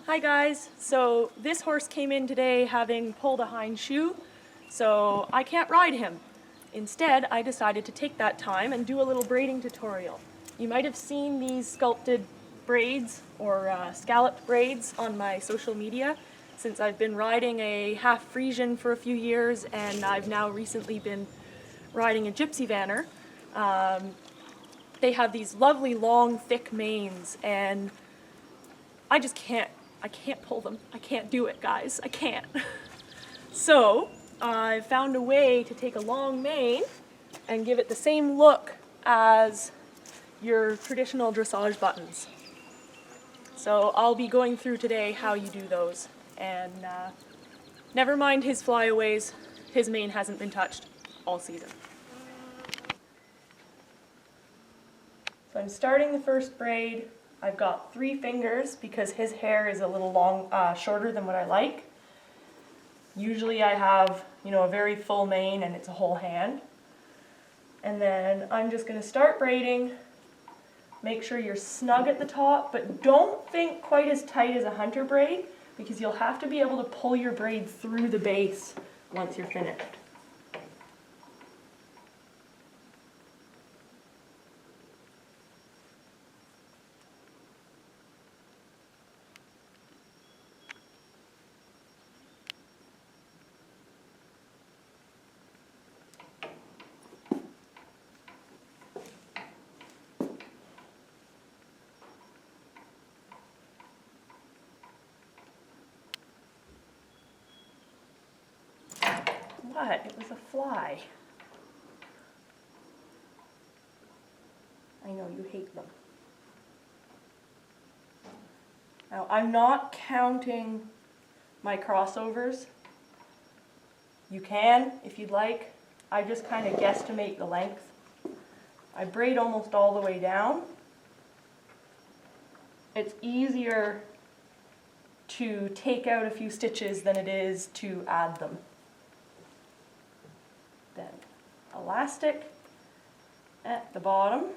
Hi guys, so this horse came in today having pulled a hind shoe, so I can't ride him. Instead, I decided to take that time and do a little braiding tutorial. You might have seen these sculpted braids or scalloped braids on my social media since I've been riding a half Frisian for a few years and I've now recently been riding a gypsy vanner. They have these lovely long thick manes and I can't pull them. I can't do it, guys. I can't. So I found a way to take a long mane and give it the same look as your traditional dressage buttons. So I'll be going through today how you do those. And never mind his flyaways, his mane hasn't been touched all season. So I'm starting the first braid. I've got 3 fingers because his hair is a little shorter than what I like. Usually I have, a very full mane and it's a whole hand. And then I'm just going to start braiding. Make sure you're snug at the top, but don't think quite as tight as a hunter braid because you'll have to be able to pull your braid through the base once you're finished. What? It was a fly. I know you hate them. Now, I'm not counting my crossovers. You can, if you'd like. I just kind of guesstimate the length. I braid almost all the way down. It's easier to take out a few stitches than it is to add them. Then elastic at the bottom.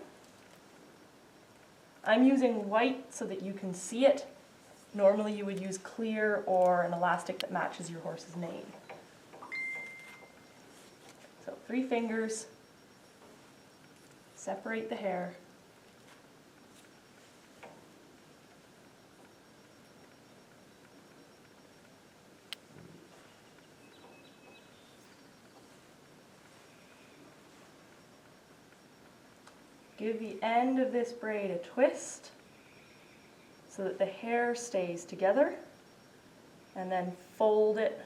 I'm using white so that you can see it. Normally you would use clear or an elastic that matches your horse's mane. So 3 fingers, separate the hair. Give the end of this braid a twist so that the hair stays together, and then fold it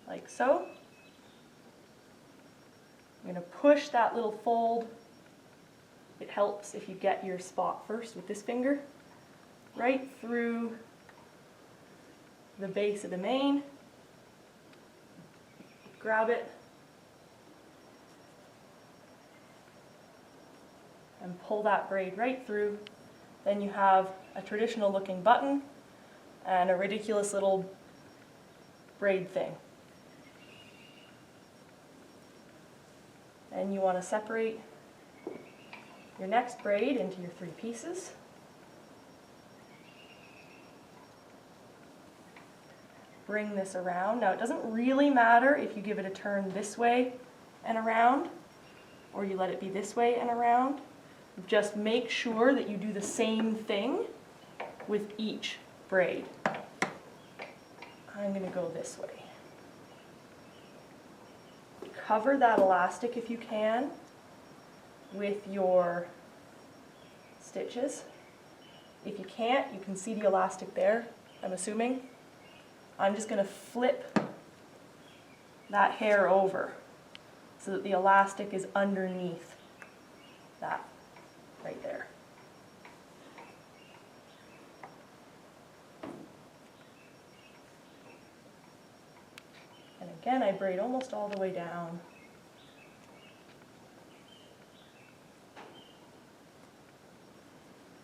like so. I'm going to push that little fold. It helps if you get your spot first with this finger, right through the base of the mane. Grab it and pull that braid right through. Then you have a traditional looking button and a ridiculous little braid thing. And you want to separate your next braid into your 3 pieces. Bring this around. Now it doesn't really matter if you give it a turn this way and around, or you let it be this way and around. Just make sure that you do the same thing with each braid. I'm going to go this way. Cover that elastic if you can with your stitches. If you can't, you can see the elastic there, I'm assuming. I'm just going to flip that hair over so that the elastic is underneath that right there. And again, I braid almost all the way down.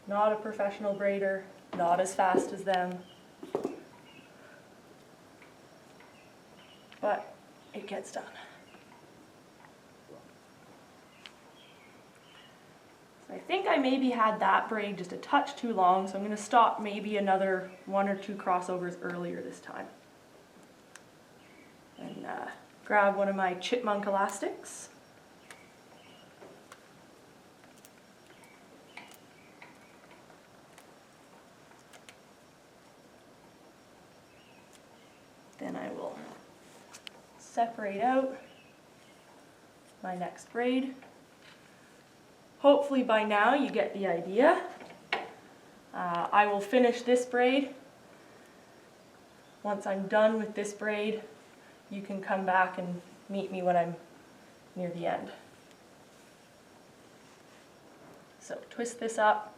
Not a professional braider, not as fast as them, but it gets done. So I think I maybe had that braid just a touch too long, so I'm going to stop maybe another 1 or 2 crossovers earlier this time. And grab one of my chipmunk elastics. Then I will separate out my next braid. Hopefully by now you get the idea. I will finish this braid. Once I'm done with this braid, you can come back and meet me when I'm near the end. So twist this up.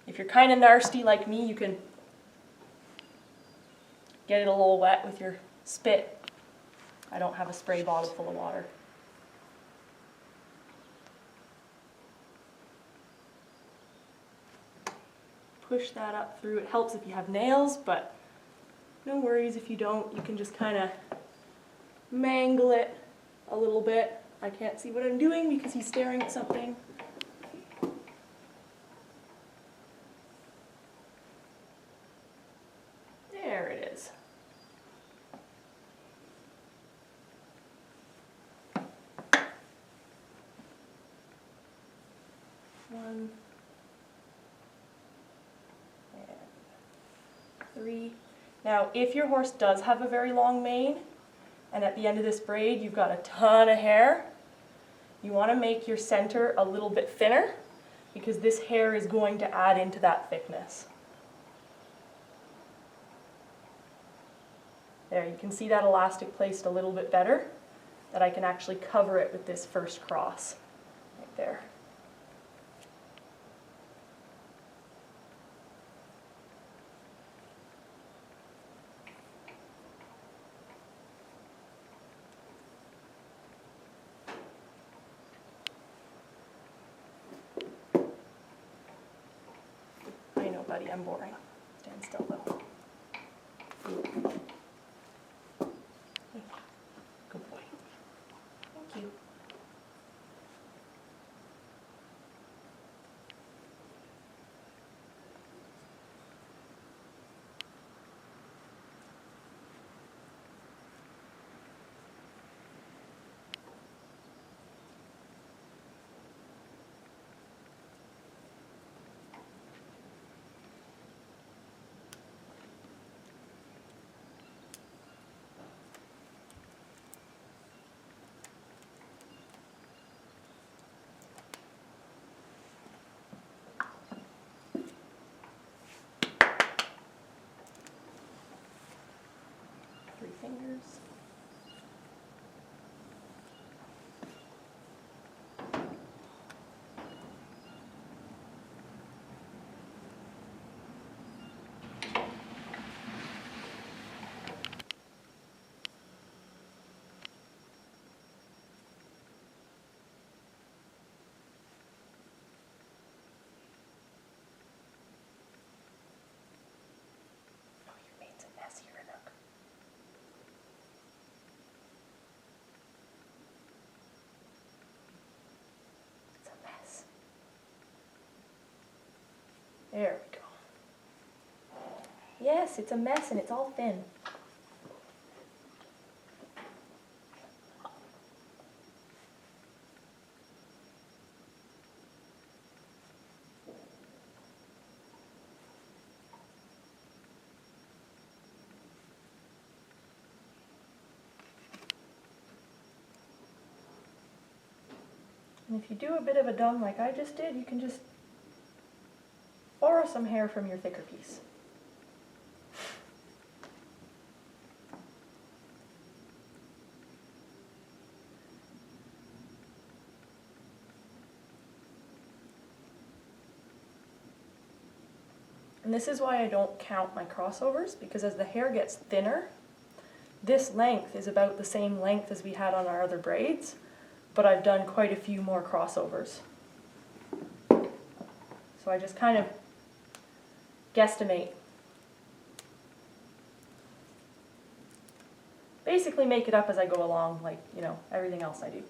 If you're kind of nasty like me, you can get it a little wet with your spit. I don't have a spray bottle full of water. Push that up through. It helps if you have nails, but no worries if you don't. You can just kind of mangle it a little bit. I can't see what I'm doing because he's staring at something. There it is. One. 3. Now, if your horse does have a very long mane, and at the end of this braid you've got a ton of hair, you want to make your center a little bit thinner because this hair is going to add into that thickness. There, you can see that elastic placed a little bit better, that I can actually cover it with this first cross right there. Buddy, I'm boring. Stand still though. Good boy. Thank you. Fingers. Oh, your maid's a mess here, Anuk. There we go. Yes, it's a mess and it's all thin. And if you do a bit of a dumb like I just did, you can just borrow some hair from your thicker piece. And this is why I don't count my crossovers, because as the hair gets thinner, this length is about the same length as we had on our other braids, but I've done quite a few more crossovers. So I just kind of guesstimate. Basically make it up as I go along, like, you know, everything else I do.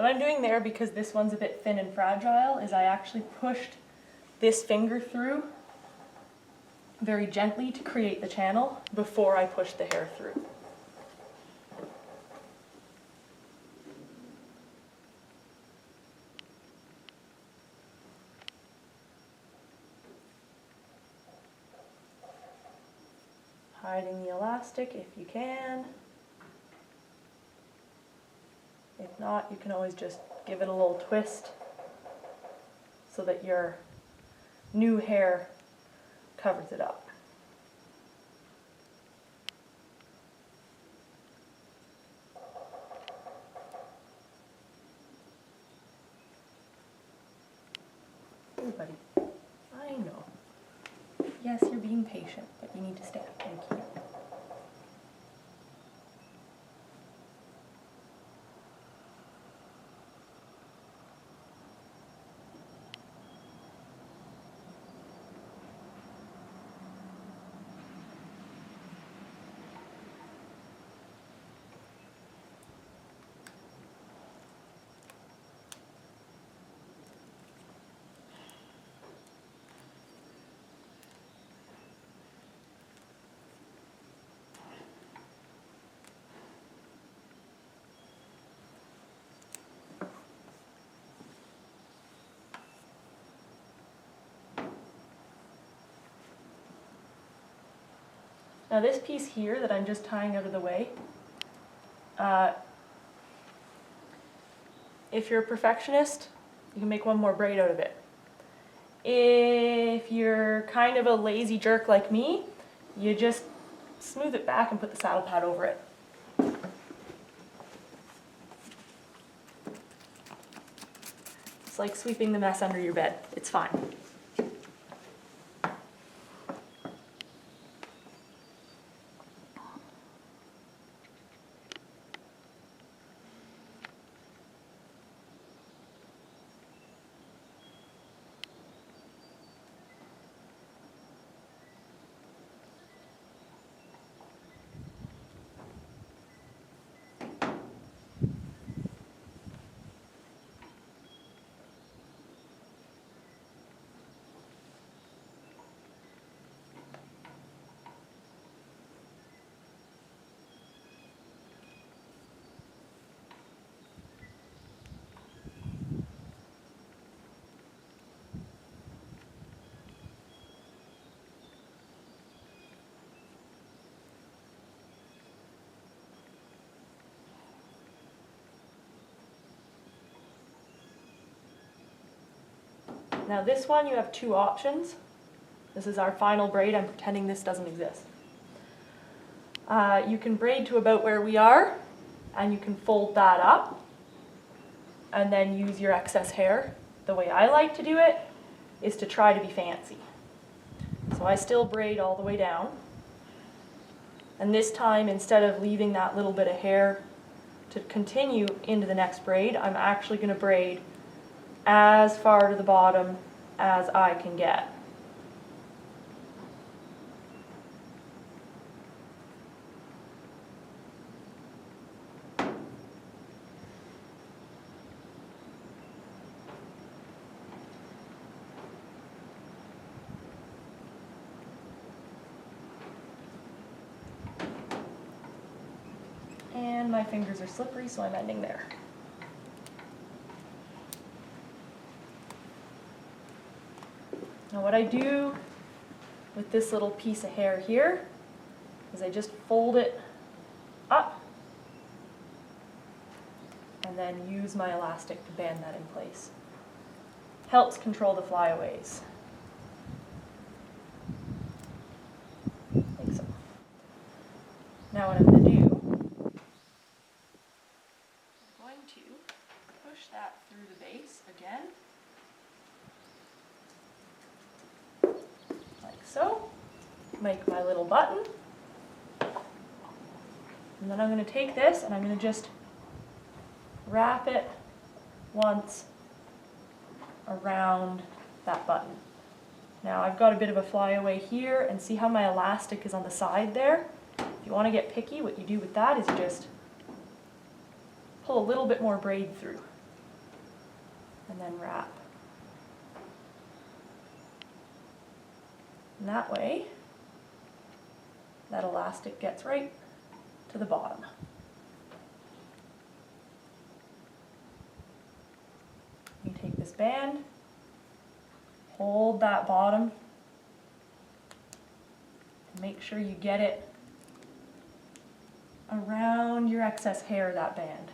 What I'm doing there, because this one's a bit thin and fragile, is I actually pushed this finger through very gently to create the channel before I pushed the hair through. Hiding the elastic if you can. If not, you can always just give it a little twist so that your new hair covers it up. Hey, buddy. I know. Yes, you're being patient, but you need to stand. Thank you. Now this piece here that I'm just tying out of the way, if you're a perfectionist, you can make one more braid out of it. If you're kind of a lazy jerk like me, you just smooth it back and put the saddle pad over it. It's like sweeping the mess under your bed. It's fine. Now this one you have two options. This is our final braid. I'm pretending this doesn't exist. You can braid to about where we are, and you can fold that up and then use your excess hair. The way I like to do it is to try to be fancy. So I still braid all the way down, and this time instead of leaving that little bit of hair to continue into the next braid, I'm actually going to braid as far to the bottom as I can get. And my fingers are slippery, so I'm ending there. Now what I do with this little piece of hair here is I just fold it up and then use my elastic to band that in place. Helps control the flyaways. Like so. Now what I'm going to do, I'm going to push that through the base again. So, make my little button, and then I'm going to take this and I'm going to just wrap it once around that button. Now I've got a bit of a flyaway here, and see how my elastic is on the side there? If you want to get picky, what you do with that is you just pull a little bit more braid through. and then wrap. And that way, that elastic gets right to the bottom. You take this band, hold that bottom, and make sure you get it around your excess hair, that band.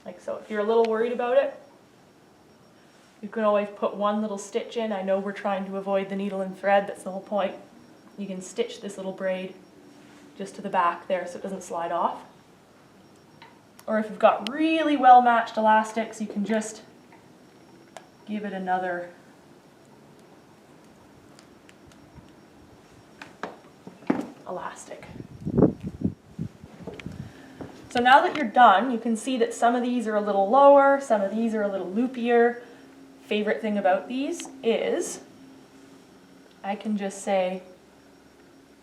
Like so. If you're a little worried about it, you can always put one little stitch in. I know we're trying to avoid the needle and thread, that's the whole point. You can stitch this little braid just to the back there so it doesn't slide off. Or if you've got really well matched elastics, you can just give it another elastic. So now that you're done, you can see that some of these are a little lower, some of these are a little loopier. Favorite thing about these is I can just say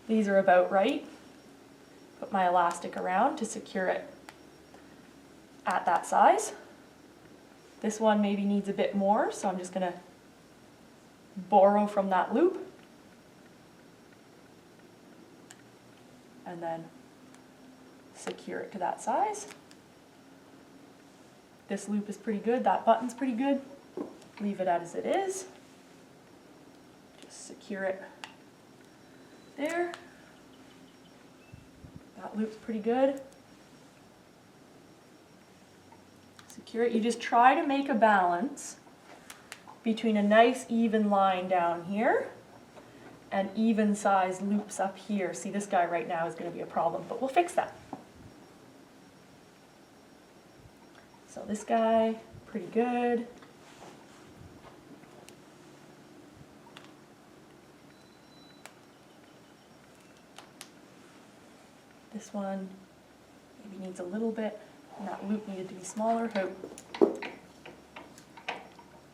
these are about right, put my elastic around to secure it at that size. This one maybe needs a bit more, so I'm just going to borrow from that loop and then secure it to that size. This loop is pretty good, that button's pretty good. Leave it as it is. Just secure it there. That loop's pretty good. Secure it. You just try to make a balance between a nice even line down here and even size loops up here. See, this guy right now is going to be a problem, but we'll fix that. So this guy, pretty good. This one maybe needs a little bit, and that loop needed to be smaller.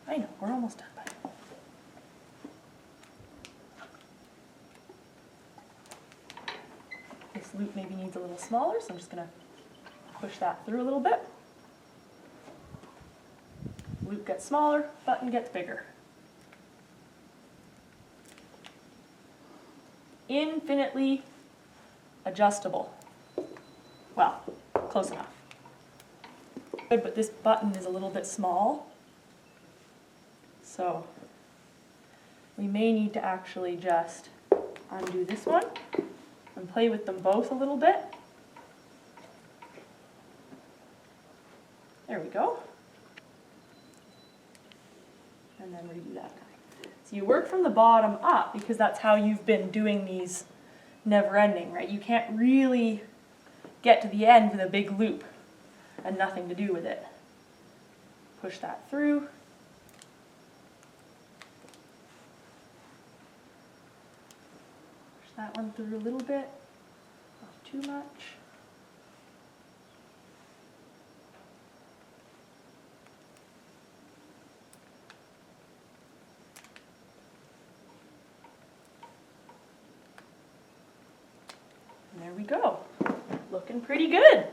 I know, we're almost done. This loop maybe needs a little smaller, so I'm just going to push that through a little bit. Loop gets smaller, button gets bigger. Infinitely adjustable. Well, close enough. Good, but this button is a little bit small, so we may need to actually just undo this one and play with them both a little bit. There we go. And then redo that guy. So you work from the bottom up because that's how you've been doing these never ending, right? You can't really get to the end with a big loop and nothing to do with it. Push that through. Push that one through a little bit, not too much. And there we go. Looking pretty good.